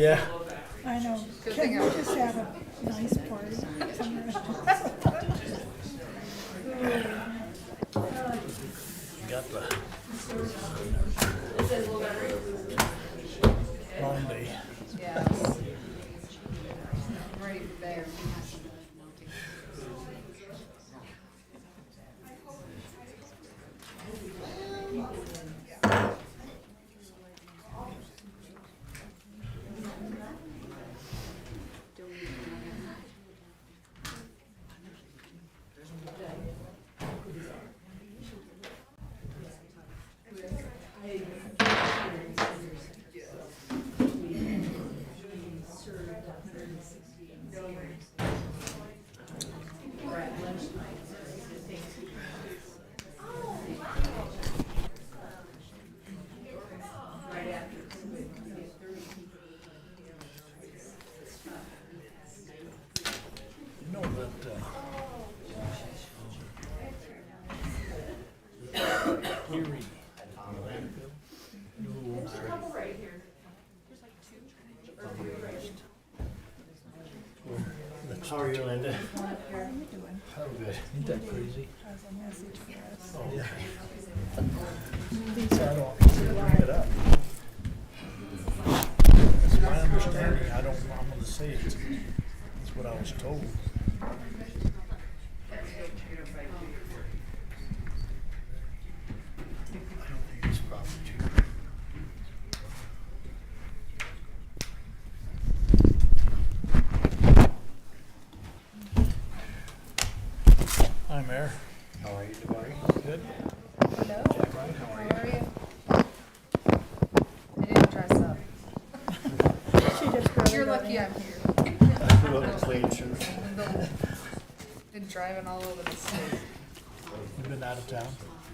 Yeah. I know. Can we just have a nice party somewhere else? Got the long day. Yes. I'm ready for bed. You know that Erie landfill, How are you, Linda? How are you doing? Oh, good. isn't that crazy? Has a message for us. Oh, yeah. These I are don't bring it up. That's my understanding. I'm gonna say it. That's what I was told. I don't think it's proper to. Hi, Mayor. How are you, Devari? Good. Hello. How are you? I didn't dress up. she just really You're got lucky in. I'm here. I put on a clean shirt. Been driving all over the state. You've been out of town?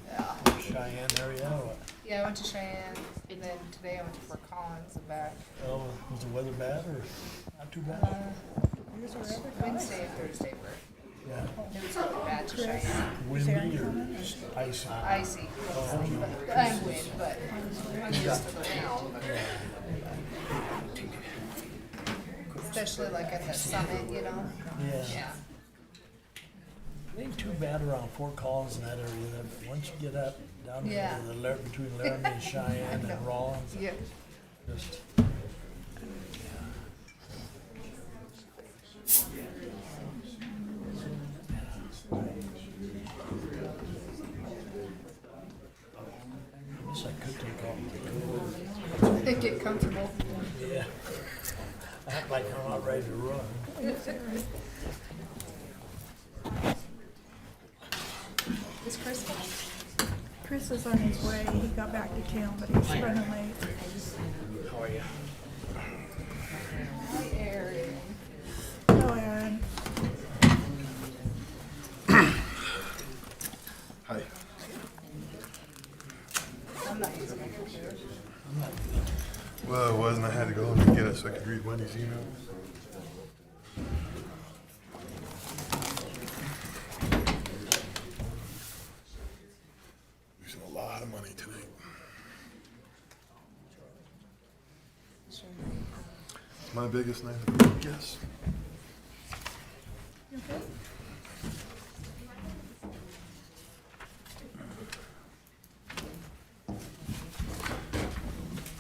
Yeah. Cheyenne area or what? Yeah, I went to Cheyenne, and then today I went to Fort Collins and back. Oh, was the weather bad or not too bad? Here's where everybody- Wednesday and Thursday were. Yeah. It was really bad to Cheyenne. Windy or icy? Icy. And wind, but I'm used to the wind. Especially like at the summit, you know? Yeah. Yeah. It ain't too bad around Fort Collins and that area, but once you get up down Yeah. to between Laramie and Cheyenne know. and Rawlins, Yeah. just I guess I could take off my coat. They get comfortable. Yeah. Act like I'm not ready to run. Is Chris home? Chris is on his way. He got back to town, but he's running late. How are you? Hi, Aaron. Hello, Aaron. Hi. I'm not using my computer. Well, it wasn't. I had to go and get it so I could read Wendy's email. Losing a lot of money tonight. It's my biggest night of the week, yes. You okay?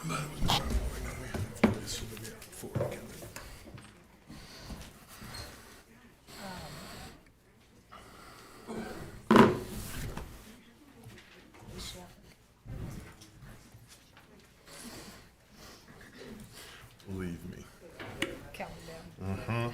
But it was no problem. We had this should be at 4 again. Believe me. Count down.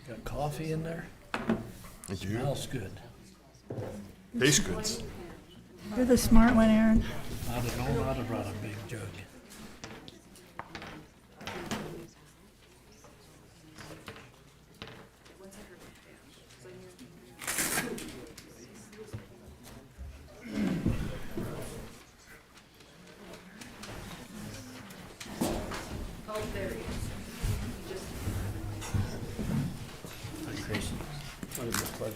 Got coffee in there? Thank you. Smells good. Tastes good. You're the smart one, Aaron. I'd have known I'd have brought a big jug. Tracy, what is the pledge?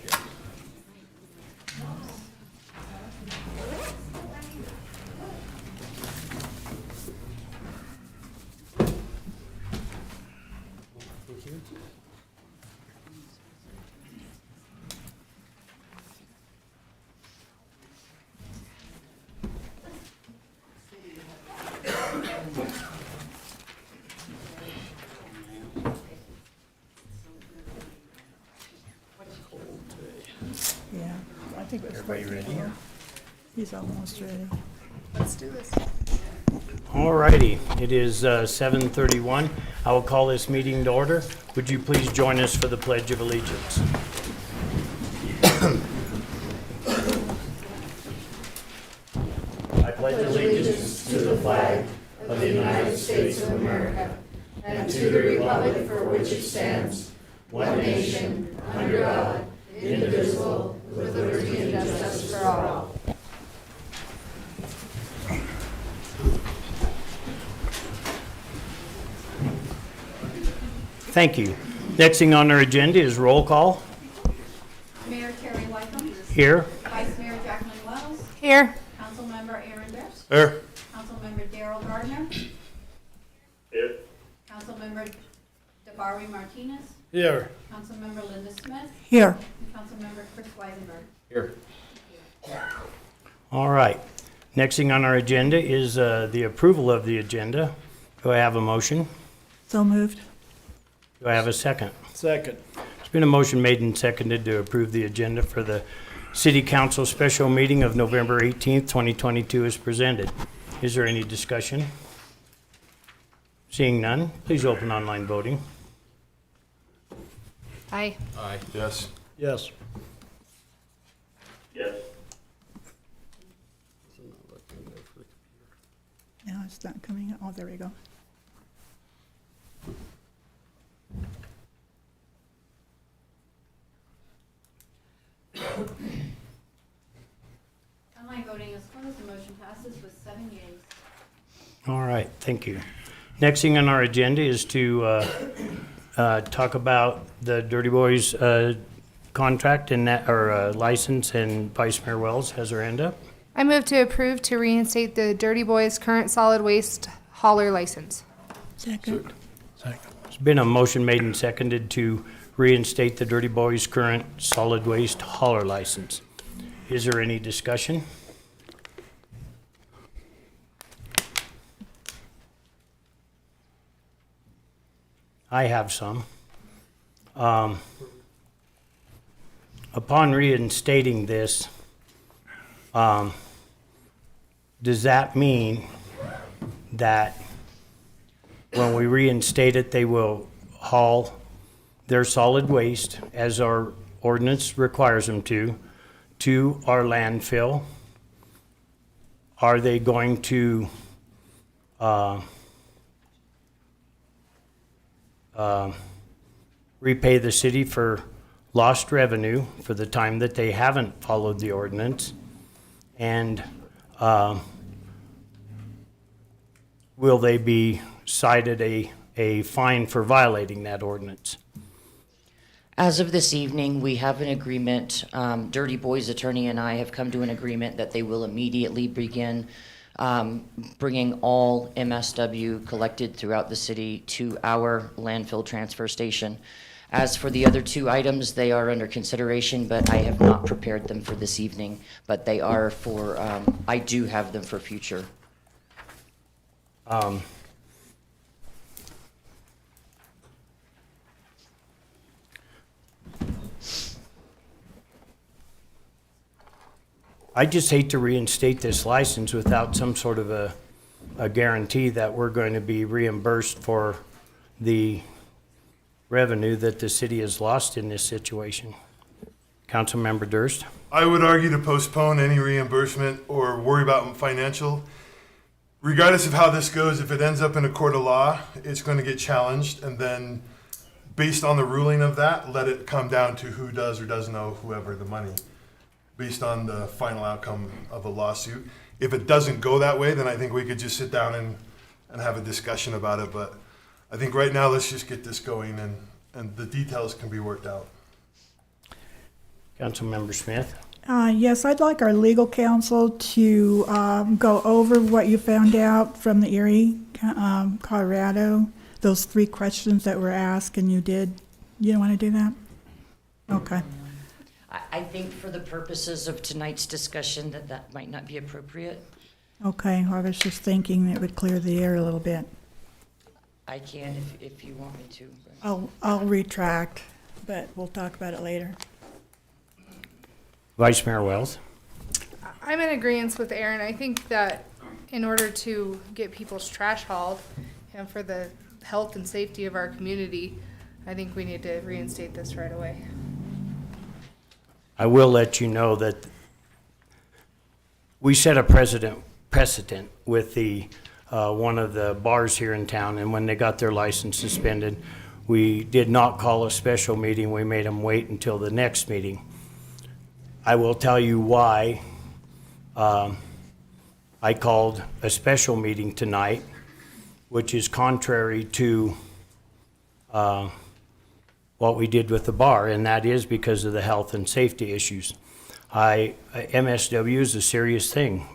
Thank you. Yeah, I think it's. Everybody ready? He's almost ready. Let's do this. All righty, it is 7:31. I will call this meeting to order. Would you please join us for the Pledge of Allegiance? I pledge allegiance to the flag of the United States of America and to the republic for which it stands, one nation, under God, indivisible, with liberty and justice for all. Thank you. Next thing on our agenda is roll call. Mayor Terry Wycombe. Here. Vice Mayor Jacqueline Wells. Here. Councilmember Aaron Durst. Here. Councilmember Daryl Gardner. Here. Councilmember Jabari Martinez. Here. Councilmember Linda Smith. Here. And Councilmember Chris Weisenberg. Here. All right. Next thing on our agenda is the approval of the agenda. Do I have a motion? So moved. Do I have a second? Second. There's been a motion made and seconded to approve the agenda for the City Council special meeting of November 18th, 2022 as presented. Is there any discussion? Seeing none, please open online voting. Aye. Aye. Yes. Yes. No, it's not coming up. Oh, there we go. Online voting is closed. The motion passes with 7 yeas. All right, thank you. Next thing on our agenda is to talk about the Dirty Boys contract and that, or license, and Vice Mayor Wells has her hand up. I move to approve to reinstate the Dirty Boys current solid waste hauler license. Second. There's been a motion made and seconded to reinstate the Dirty Boys current solid waste hauler license. Is there any discussion? I have some. Upon reinstating this, does that mean that when we reinstate it, they will haul their solid waste, as our ordinance requires them to our landfill? Are they going to repay the city for lost revenue for the time that they haven't followed the ordinance? And will they be cited a fine for violating that ordinance? As of this evening, we have an agreement. Dirty Boys attorney and I have come to an agreement that they will immediately begin bringing all MSW collected throughout the city to our landfill transfer station. As for the other two items, they are under consideration, but I have not prepared them for this evening. But they are for, I do have them for future. I just hate to reinstate this license without some sort of a guarantee that we're going to be reimbursed for the revenue that the city has lost in this situation. Councilmember Durst? I would argue to postpone any reimbursement or worry about financial. Regardless of how this goes, if it ends up in a court of law, it's going to get challenged, and then based on the ruling of that, let it come down to who does or doesn't owe whoever the money, based on the final outcome of a lawsuit. If it doesn't go that way, then I think we could just sit down and have a discussion about it. But I think right now, let's just get this going, and the details can be worked out. Councilmember Smith? Yes, I'd like our legal counsel to go over what you found out from the Erie, Colorado, those 3 questions that were asked, and you don't want to do that? Okay. I think for the purposes of tonight's discussion that might not be appropriate. Okay, I was just thinking it would clear the air a little bit. I can if you want me to. but- I'll retract, but we'll talk about it later. Vice Mayor Wells? I'm in agreement with Aaron. I think that in order to get people's trash hauled and for the health and safety of our community, I think we need to reinstate this right away. I will let you know that we set a precedent with the one of the bars here in town, and when they got their license suspended, we did not call a special meeting. We made them wait until the next meeting. I will tell you why I called a special meeting tonight, which is contrary to what we did with the bar, and that is because of the health and safety issues. MSW is a serious thing,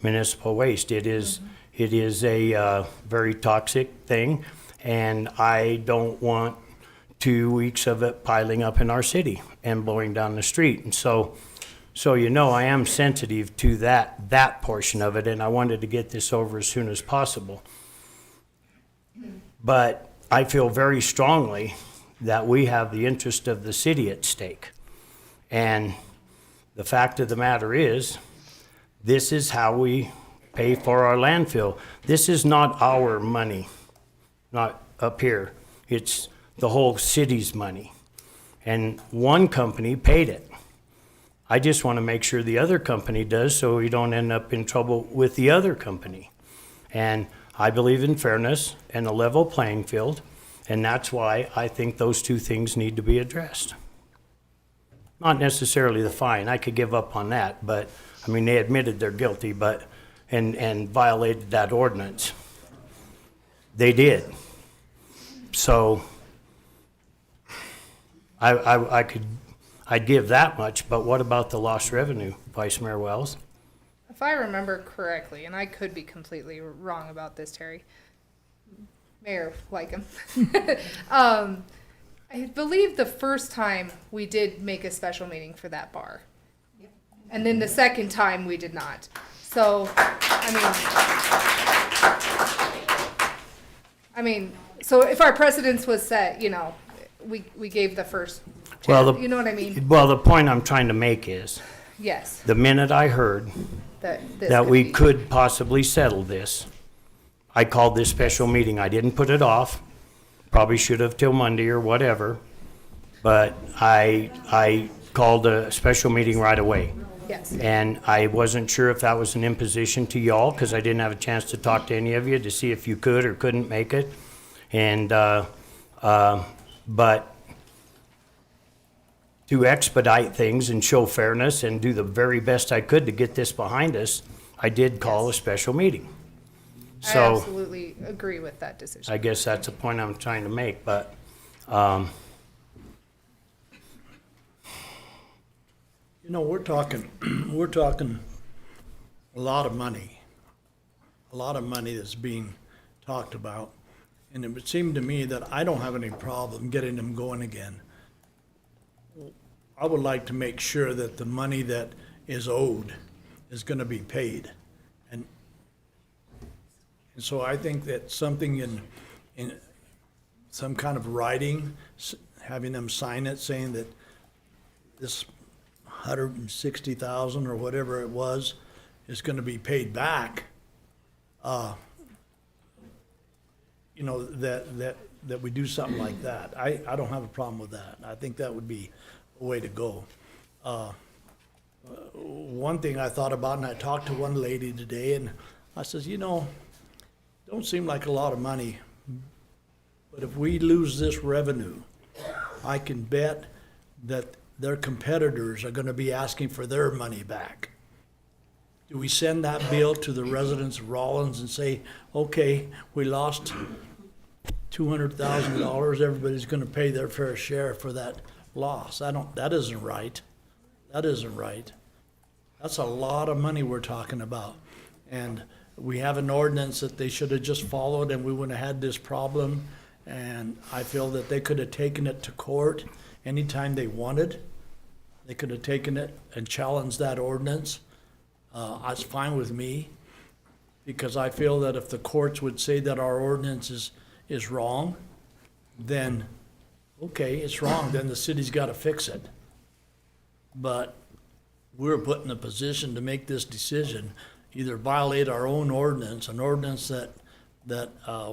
municipal waste. It is a very toxic thing, and I don't want 2 weeks of it piling up in our city and blowing down the street. And so I am sensitive to that portion of it, and I wanted to get this over as soon as possible. But I feel very strongly that we have the interest of the city at stake. And the fact of the matter is, this is how we pay for our landfill. This is not our money, not up here. It's the whole city's money. And one company paid it. I just want to make sure the other company does so we don't end up in trouble with the other company. And I believe in fairness and a level playing field, and that's why I think those 2 things need to be addressed. Not necessarily the fine, I could give up on that, but, I mean, they admitted they're guilty, but, and violated that ordinance. They did. So, I'd give that much, but what about the lost revenue, Vice Mayor Wells? If I remember correctly, and I could be completely wrong about this, Terry, Mayor Wycombe, I believe the first time we did make a special meeting for that bar. And then the second time we did not. So, so if our precedence was set, we gave the first chance. Well, You know what I mean? Well, the point I'm trying to make is, Yes. the minute I heard that we could possibly settle this, I called this special meeting. I didn't put it off. Probably should have till Monday or whatever, but I called a special meeting right away. Yes. And I wasn't sure if that was an imposition to y'all, because I didn't have a chance to talk to any of you to see if you could or couldn't make it. And, but to expedite things and show fairness and do the very best I could to get this behind us, I did call a special meeting. I So absolutely agree with that decision. I guess that's the point I'm trying to make, but, we're talking a lot of money that's being talked about. And it would seem to me that I don't have any problem getting them going again. I would like to make sure that the money that is owed is gonna be paid. And so I think that something in some kind of writing, having them sign it saying that this 160,000 or whatever it was is gonna be paid back, that we do something like that. I don't have a problem with that. I think that would be a way to go. One thing I thought about, and I talked to one lady today, and I says, don't seem like a lot of money, but if we lose this revenue, I can bet that their competitors are gonna be asking for their money back. Do we send that bill to the residents of Rawlins and say, okay, we lost $200,000, everybody's gonna pay their fair share for that loss. That isn't right. That isn't right. That's a lot of money we're talking about. And we have an ordinance that they should have just followed and we wouldn't have had this problem. And I feel that they could have taken it to court anytime they wanted. They could have taken it and challenged that ordinance. That's fine with me, because I feel that if the courts would say that our ordinance is wrong, then, okay, it's wrong, then the city's gotta fix it. But we're put in a position to make this decision, either violate our own ordinance, an ordinance that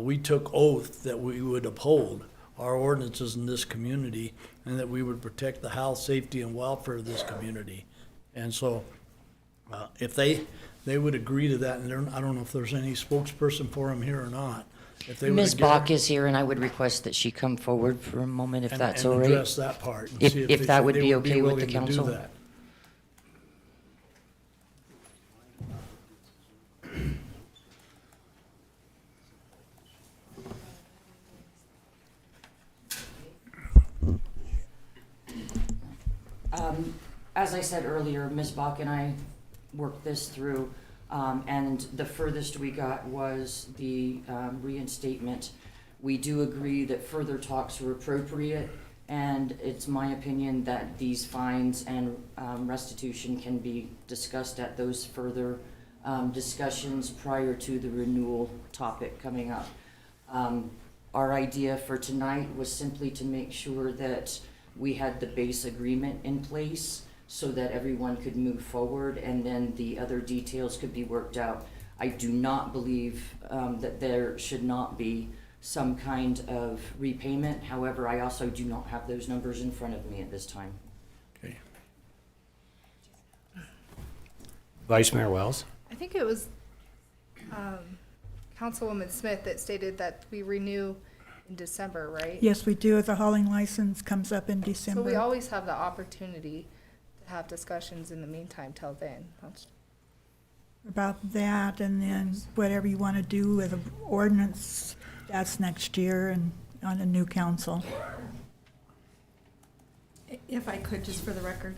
we took oath that we would uphold our ordinances in this community, and that we would protect the health, safety, and welfare of this community. And so, if they would agree to that, and I don't know if there's any spokesperson for them here or not. If they would Ms. agree- Bach is here, and I would request that she come forward for a moment, if that's all And right. address that part. and If- see if they- that would they be okay with the willing to do council. that. As I said earlier, Ms. Bach and I worked this through, and the furthest we got was the reinstatement. We do agree that further talks are appropriate, and it's my opinion that these fines and restitution can be discussed at those further discussions prior to the renewal topic coming up. Our idea for tonight was simply to make sure that we had the base agreement in place so that everyone could move forward, and then the other details could be worked out. I do not believe that there should not be some kind of repayment. However, I also do not have those numbers in front of me at this time. Okay. Vice Mayor Wells? I think it was Councilwoman Smith that stated that we renew in December, right? Yes, we do. The hauling license comes up in So we December. always have the opportunity to have discussions in the meantime till then. About that, and then whatever you want to do with the ordinance, that's next year and on a new council. If I could, just for the record,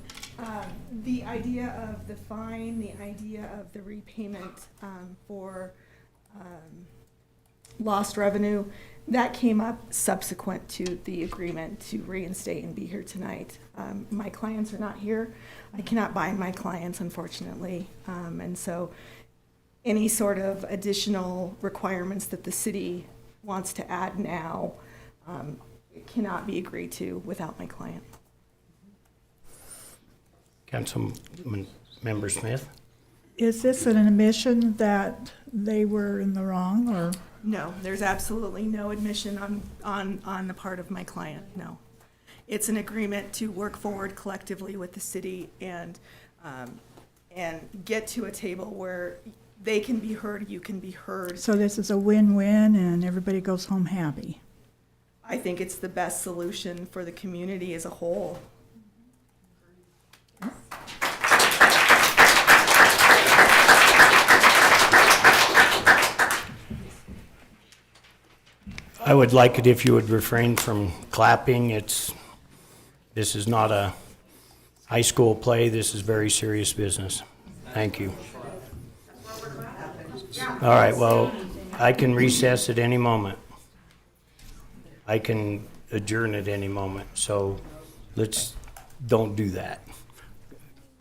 the idea of the fine, the idea of the repayment for lost revenue, that came up subsequent to the agreement to reinstate and be here tonight. My clients are not here. I cannot bind my clients, unfortunately. And so any sort of additional requirements that the city wants to add now cannot be agreed to without my client. Councilmember Smith? Is this an admission that they were in the wrong, or? No, there's absolutely no admission on the part of my client, no. It's an agreement to work forward collectively with the city and get to a table where they can be heard, you can be heard. So this is a win-win and everybody goes home happy? I think it's the best solution for the community as a whole. I would like it if you would refrain from clapping. This is not a high school play. This is very serious business. Thank you. All right, well, I can recess at any moment. I can adjourn at any moment, so don't do that.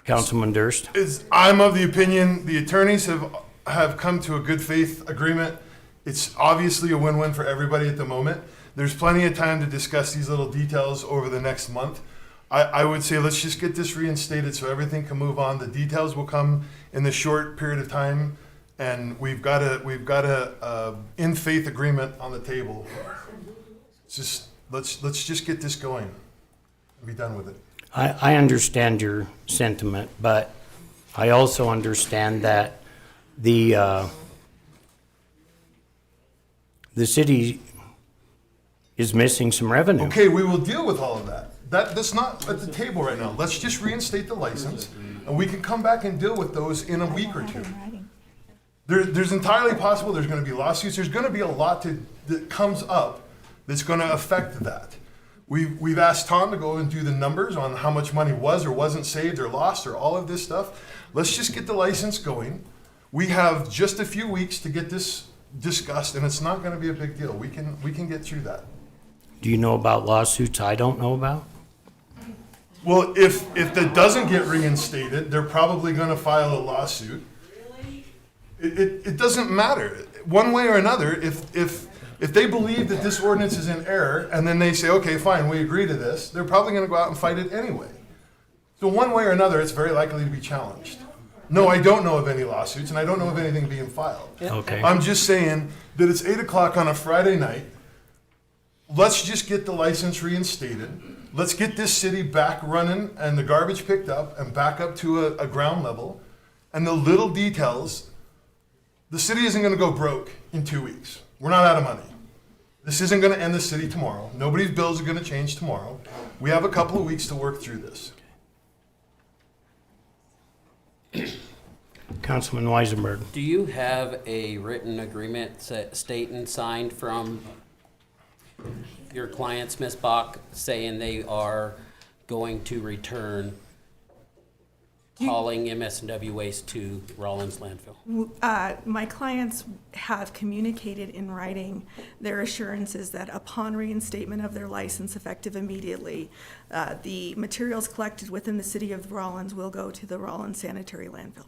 Councilman Durst? I'm of the opinion, the attorneys have come to a good faith agreement. It's obviously a win-win for everybody at the moment. There's plenty of time to discuss these little details over the next month. I would say let's just get this reinstated so everything can move on. The details will come in the short period of time, and we've got a in faith agreement on the table. Let's just get this going and be done with it. I understand your sentiment, but I also understand that the city is missing some revenue. Okay, we will deal with all of that. That's not at the table right now. Let's just reinstate the license, and we can come back and deal with those in a week or two. There's entirely possible there's going to be lawsuits. There's going to be a lot that comes up that's going to affect that. We've asked Tom to go and do the numbers on how much money was or wasn't saved or lost or all of this stuff. Let's just get the license going. We have just a few weeks to get this discussed, and it's not gonna be a big deal. We can get through that. Do you know about lawsuits I don't know about? Well, if that doesn't get reinstated, they're probably gonna file a lawsuit. It doesn't matter. One way or another, if they believe that this ordinance is in error, and then they say, okay, fine, we agree to this, they're probably gonna go out and fight it anyway. So one way or another, it's very likely to be challenged. No, I don't know of any lawsuits, and I don't know of anything being filed. Okay. I'm just saying that it's 8 o'clock on a Friday night. Let's just get the license reinstated. Let's get this city back running and the garbage picked up and back up to a ground level. And the little details, the city isn't gonna go broke in 2 weeks. We're not out of money. This isn't gonna end the city tomorrow. Nobody's bills are gonna change tomorrow. We have a couple of weeks to work through this. Councilman Weisenberg. Do you have a written agreement stating signed from your clients, Ms. Bach, saying they are going to return hauling MS&W waste to Rawlins landfill? My clients have communicated in writing their assurances that upon reinstatement of their license effective immediately, the materials collected within the city of Rawlins will go to the Rawlins sanitary landfill.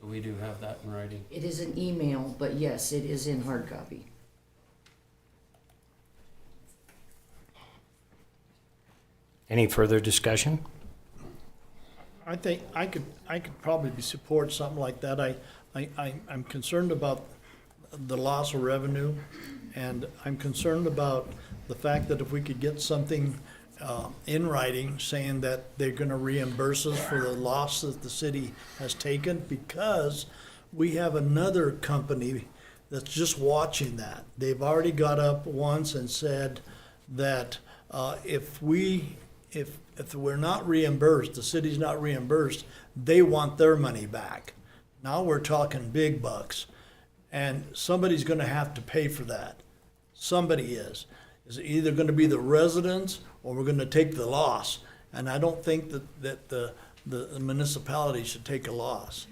So we do have that in writing. It is an email, but yes, it is in hard copy. Any further discussion? I think I could probably support something like that. I'm concerned about the loss of revenue, and I'm concerned about the fact that if we could get something in writing saying that they're gonna reimburse us for the loss that the city has taken, because we have another company that's just watching that. They've already got up once and said that if we're not reimbursed, the city's not reimbursed, they want their money back. Now we're talking big bucks, and somebody's gonna have to pay for that. Somebody is. It's either gonna be the residents or we're gonna take the loss. And I don't think that the municipality should take a loss.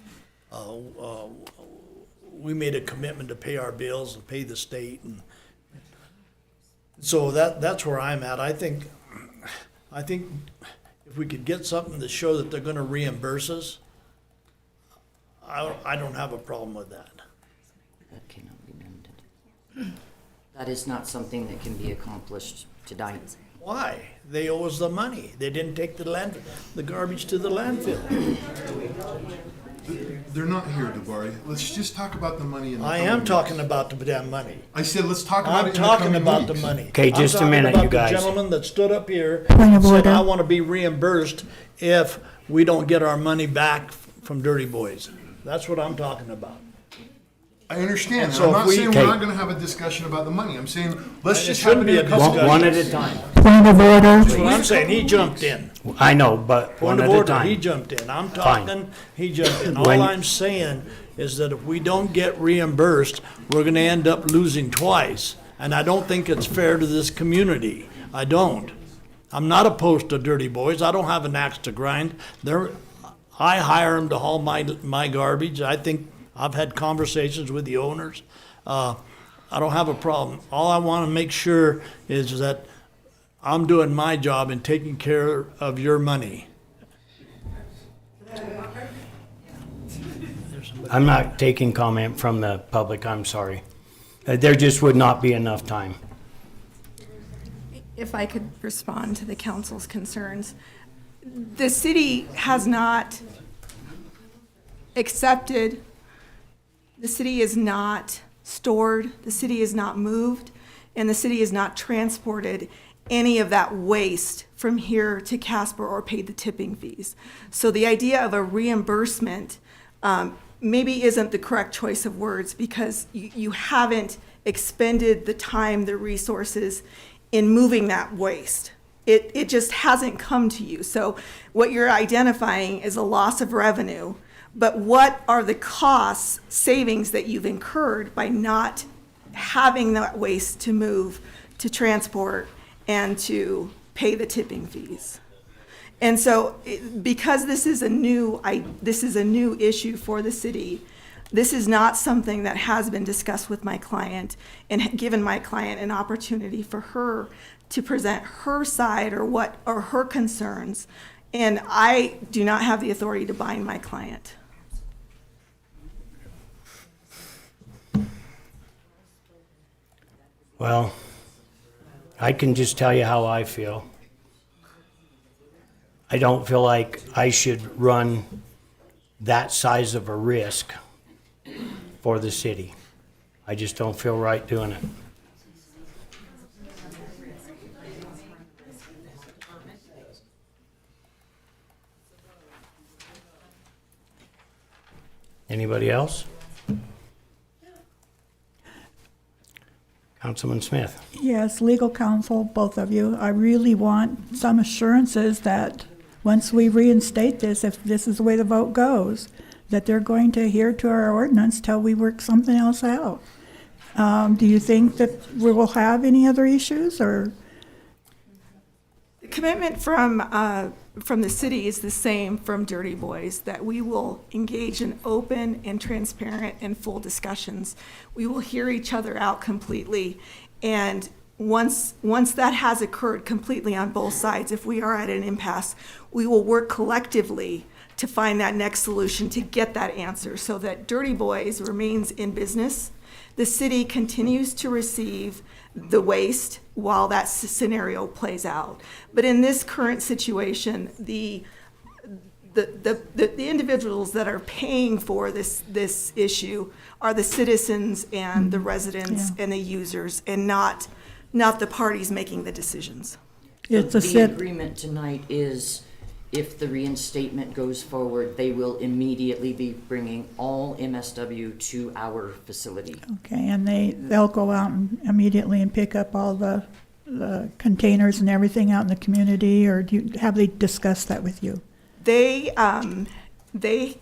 We made a commitment to pay our bills and pay the state, and so that's where I'm at. I think if we could get something to show that they're gonna reimburse us, I don't have a problem with that. That cannot be amended. That is not something that can be accomplished tonight. Why? They owe us the money. They didn't take the garbage to the landfill. They're not here, DeBari. Let's just talk about the money. In the I coming am weeks. talking about the damn money. I said, let's talk about I'm it in the talking coming about the weeks. money. Okay, just a minute, you I'm talking about guys. the gentleman that stood up here Point and of said, order. I want to be reimbursed if we don't get our money back from Dirty Boys. That's what I'm talking about. I understand. So I'm if not we- saying Okay. we're not going to have a discussion about the money. I'm saying let's It just shouldn't have it be in a a couple discussion. One at a time. Point of order. That's what I'm saying. He jumped in. I know, but one Point of at a order, he time. jumped in. I'm Fine. talking, he jumped in. When- All I'm saying is that if we don't get reimbursed, we're gonna end up losing twice. And I don't think it's fair to this community. I don't. I'm not opposed to Dirty Boys. I don't have an axe to grind. I hire them to haul my garbage. I think, I've had conversations with the owners. I don't have a problem. All I wanna make sure is that I'm doing my job in taking care of your money. I'm not taking comment from the public, I'm sorry. There just would not be enough time. If I could respond to the council's concerns. The city has not accepted, the city is not stored, the city is not moved, and the city is not transported any of that waste from here to Casper or paid the tipping fees. So the idea of a reimbursement maybe isn't the correct choice of words, because you haven't expended the time, the resources in moving that waste. It just hasn't come to you. So what you're identifying is a loss of revenue, but what are the costs, savings that you've incurred by not having that waste to move, to transport, and to pay the tipping fees. And so, because this is a new issue for the city, this is not something that has been discussed with my client and given my client an opportunity for her to present her side or her concerns. And I do not have the authority to bind my client. Well, I can just tell you how I feel. I don't feel like I should run that size of a risk for the city. I just don't feel right doing it. Anybody else? Councilman Smith. Yes, legal counsel, both of you. I really want some assurances that once we reinstate this, if this is the way the vote goes, that they're going to adhere to our ordinance till we work something else out. Do you think that we will have any other issues, or? The commitment from the city is the same from Dirty Boys, that we will engage in open and transparent and full discussions. We will hear each other out completely. And once that has occurred completely on both sides, if we are at an impasse, we will work collectively to find that next solution to get that answer so that Dirty Boys remains in business. The city continues to receive the waste while that scenario plays out. But in this current situation, the individuals that are paying for this issue are the citizens and the residents and the users, and not the parties making the decisions. It's a The agreement tonight is if the reinstatement goes forward, they will immediately be bringing all MSW to our facility. Okay, and they'll go out and immediately and pick up all the containers and everything out in the community, or have they discussed that with you? They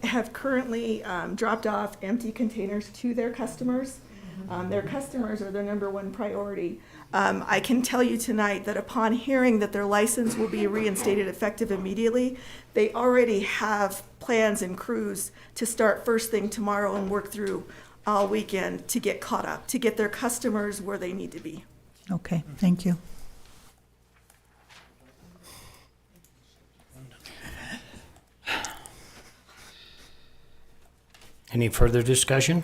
have currently dropped off empty containers to their customers. Their customers are their number one priority. I can tell you tonight that upon hearing that their license will be reinstated effective immediately, they already have plans and crews to start first thing tomorrow and work through all weekend to get caught up, to get their customers where they need to be. Okay, thank you. Any further discussion?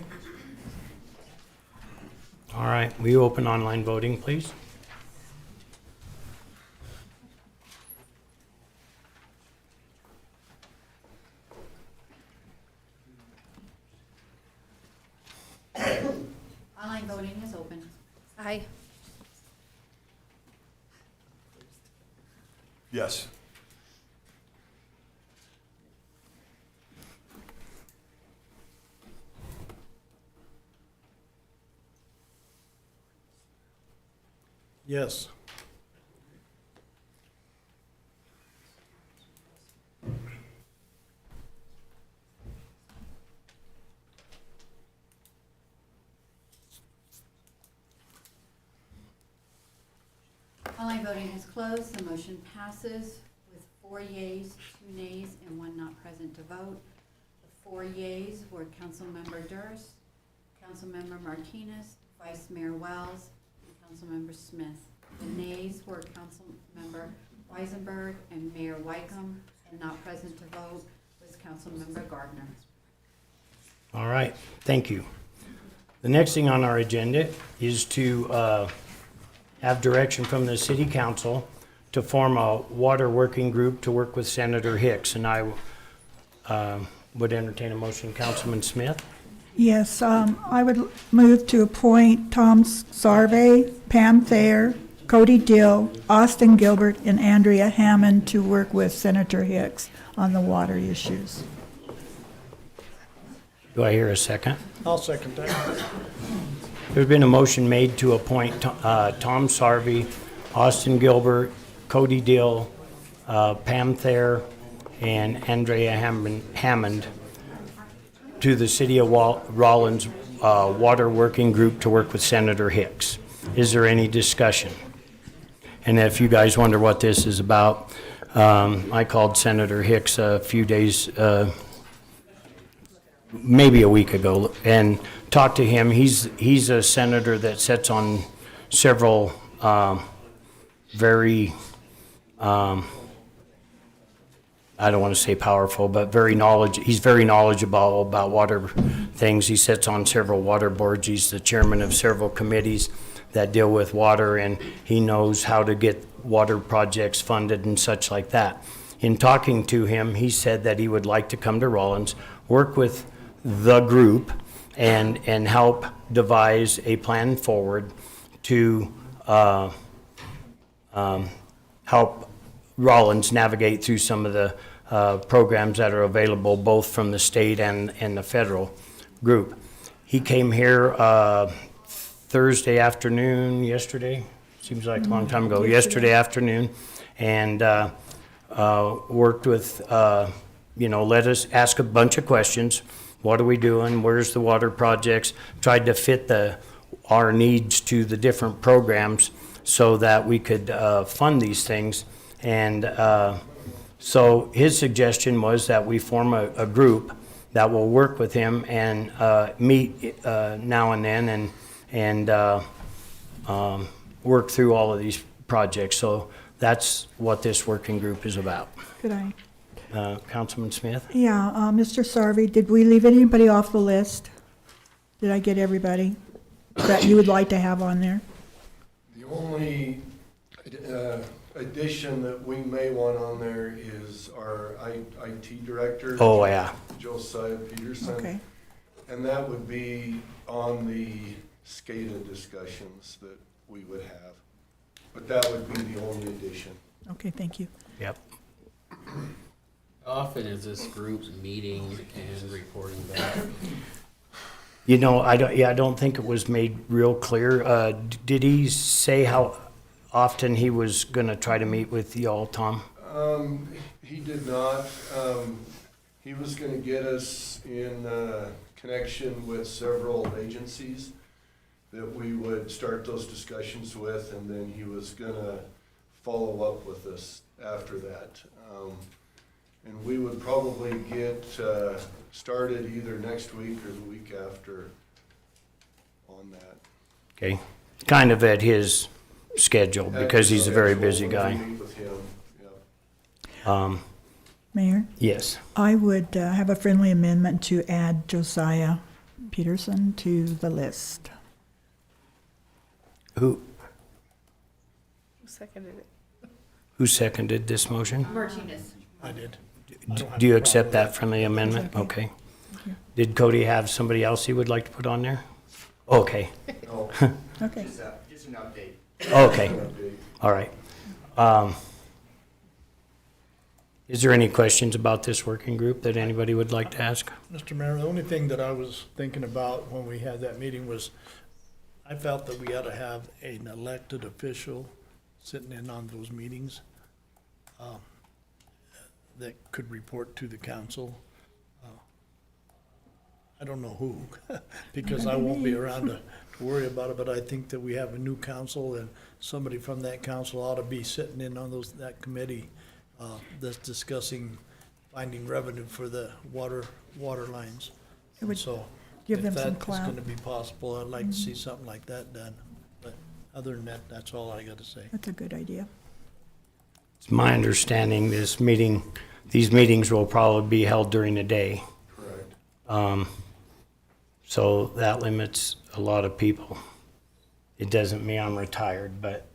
All right, will you open online voting, please? Online voting is open. Aye. Yes. Yes. Online voting is closed. The motion passes with 4 yeas, 2 nays, and 1 not present to vote. The 4 yeas were Councilmember Durst, Councilmember Martinez, Vice Mayor Wells, and Councilmember Smith. The nays were Councilmember Weisenberg and Mayor Wycombe, and not present to vote was Councilmember Gardner. All right, thank you. The next thing on our agenda is to have direction from the City Council to form a water working group to work with Senator Hicks. And I would entertain a motion. Councilman Smith? Yes, I would move to appoint Tom Sarve, Pam Thayer, Cody Dill, Austin Gilbert, and Andrea Hammond to work with Senator Hicks on the water issues. Do I hear a second? I'll second that. There's been a motion made to appoint Tom Sarvey, Austin Gilbert, Cody Dill, Pam Thayer, and Andrea Hammond to the City of Rawlins Water Working Group to work with Senator Hicks. Is there any discussion? And if you guys wonder what this is about, I called Senator Hicks a few days, maybe a week ago, and talked to him. He's a senator that sits on several very, I don't want to say powerful, but he's very knowledgeable about water things. He sits on several water boards. He's the chairman of several committees that deal with water, and he knows how to get water projects funded and such like that. In talking to him, he said that he would like to come to Rawlins, work with the group, and help devise a plan forward to help Rawlins navigate through some of the programs that are available, both from the state and the federal group. He came here Thursday afternoon, yesterday, seems like a long time ago, yesterday afternoon, and worked with, let us ask a bunch of questions. What are we doing? Where's the water projects? Tried to fit our needs to the different programs so that we could fund these things. And so his suggestion was that we form a group that will work with him and meet now and then and work through all of these projects. So that's what this working group is about. Could I? Councilman Smith? Yeah, Mr. Sarvey, did we leave anybody off the list? Did I get everybody that you would like to have on there? The only addition that we may want on there is our IT director. Oh, yeah. Josiah Peterson. Okay, And that would be on the SCADA discussions that we would have. But that would be the only addition. okay, thank you. Yep. How often is this group meeting and reporting back? I don't think it was made real clear. Did he say how often he was gonna try to meet with y'all, Tom? He did not. He was gonna get us in connection with several agencies that we would start those discussions with, and then he was gonna follow up with us after that. And we would probably get started either next week or the week after on that. Okay, kind of at his schedule, because he's a very busy guy. Meet with him, yeah. Mayor, Yes. I would have a friendly amendment to add Josiah Peterson to the list. Who Seconded it. seconded this motion? Martinez. I did. Do you accept that friendly amendment? Okay. Did Cody have somebody else he would like to put on there? Okay, No, Okay, Just an update. okay, update. all right. Is there any questions about this working group that anybody would like to ask? Mr. Mayor, the only thing that I was thinking about when we had that meeting was, I felt that we ought to have an elected official sitting in on those meetings that could report to the council. I don't know who, because I won't be around to worry about it, but I think that we have a new council, and somebody from that council ought to be sitting in on that committee that's discussing finding revenue for the water lines. It would So give them if some that is clout. gonna be possible, I'd like to see something like that done. But other than that, that's all I gotta say. That's a good idea. It's my understanding these meetings will probably be held during the day. Correct. So that limits a lot of people. It doesn't mean I'm retired,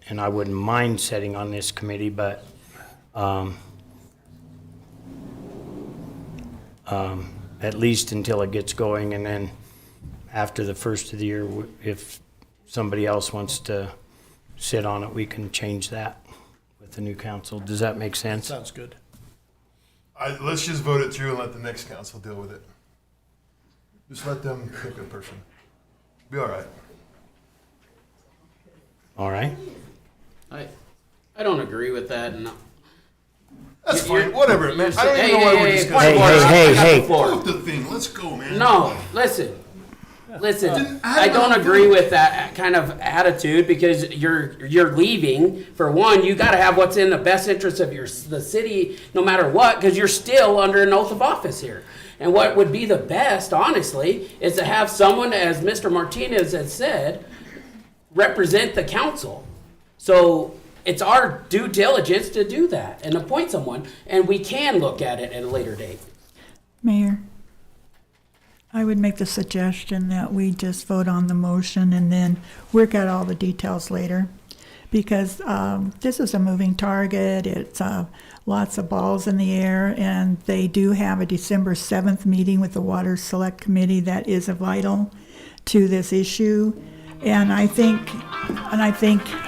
and I wouldn't mind sitting on this committee, but at least until it gets going, and then after the first of the year, if somebody else wants to sit on it, we can change that with the new council. Does that make sense? Sounds good. Let's just vote it through and let the next council deal with it. Just let them pick a person. Be all right. All right? I don't agree with that, and That's fine, whatever, man. I don't Hey, even know why hey, we're hey, discussing. point of order. I got the hey. floor. Vote the thing, let's go, man. No, listen. Listen, I don't agree with that kind of attitude because you're leaving. For one, you got to have what's in the best interest of the city, no matter what, because you're still under an oath of office here. And what would be the best, honestly, is to have someone, as Mr. Martinez has said, represent the council. So it's our due diligence to do that and appoint someone, and we can look at it at a later date. Mayor, I would make the suggestion that we just vote on the motion and then work out all the details later. Because this is a moving target, it's lots of balls in the air, and they do have a December 7th meeting with the Water Select Committee that is vital to this issue. And I think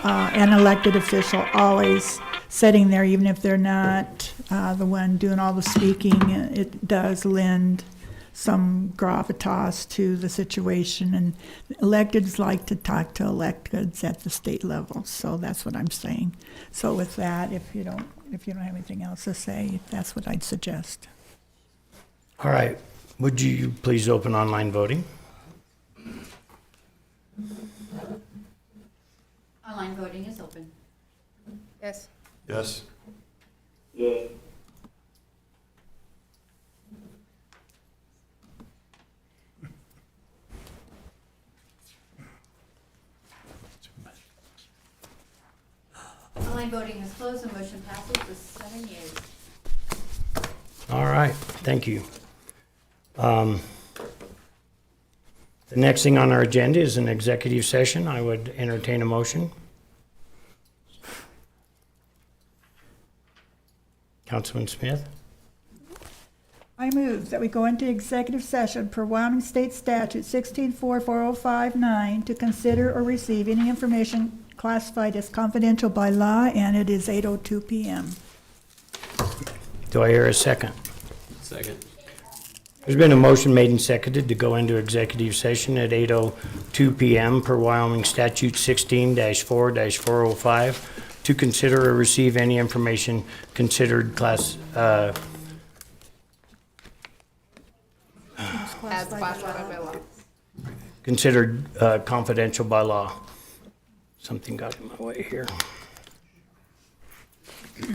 an elected official always sitting there, even if they're not the one doing all the speaking, it does lend some gravitas to the situation, and electeds like to talk to electeds at the state level, so that's what I'm saying. So with that, if you don't have anything else to say, that's what I'd suggest. All right, would you please open online voting? Online voting is open. Yes. Yes. Yes. Online voting is closed. The motion passes with 7 yeas. All right, thank you. The next thing on our agenda is an executive session. I would entertain a motion. Councilman Smith? I move that we go into executive session per Wyoming State Statute 16-44059 to consider or receive any information classified as confidential by law, and it is 8:02 p.m. Do I hear a second? Second. There's been a motion made and seconded to go into executive session at 8:02 p.m. per Wyoming Statute 16-4-405 to consider or receive any information considered As classified by law. considered confidential by law. Something got in my way here.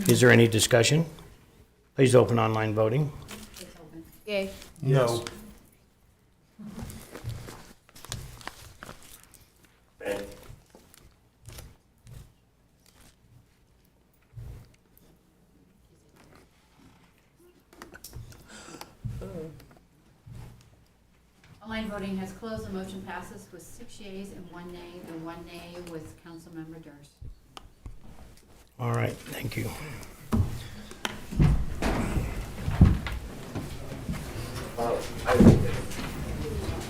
Is there any discussion? Please open online voting. It's open. Yay. No. Online voting has closed. The motion passes with 6 yeas and 1 nay. The 1 nay was Councilmember Durst. All right, thank you.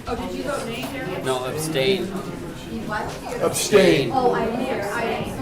Oh, did you vote nay, Jerry? No, abstain. You what? Abstain. Oh, I didn't hear. I didn't.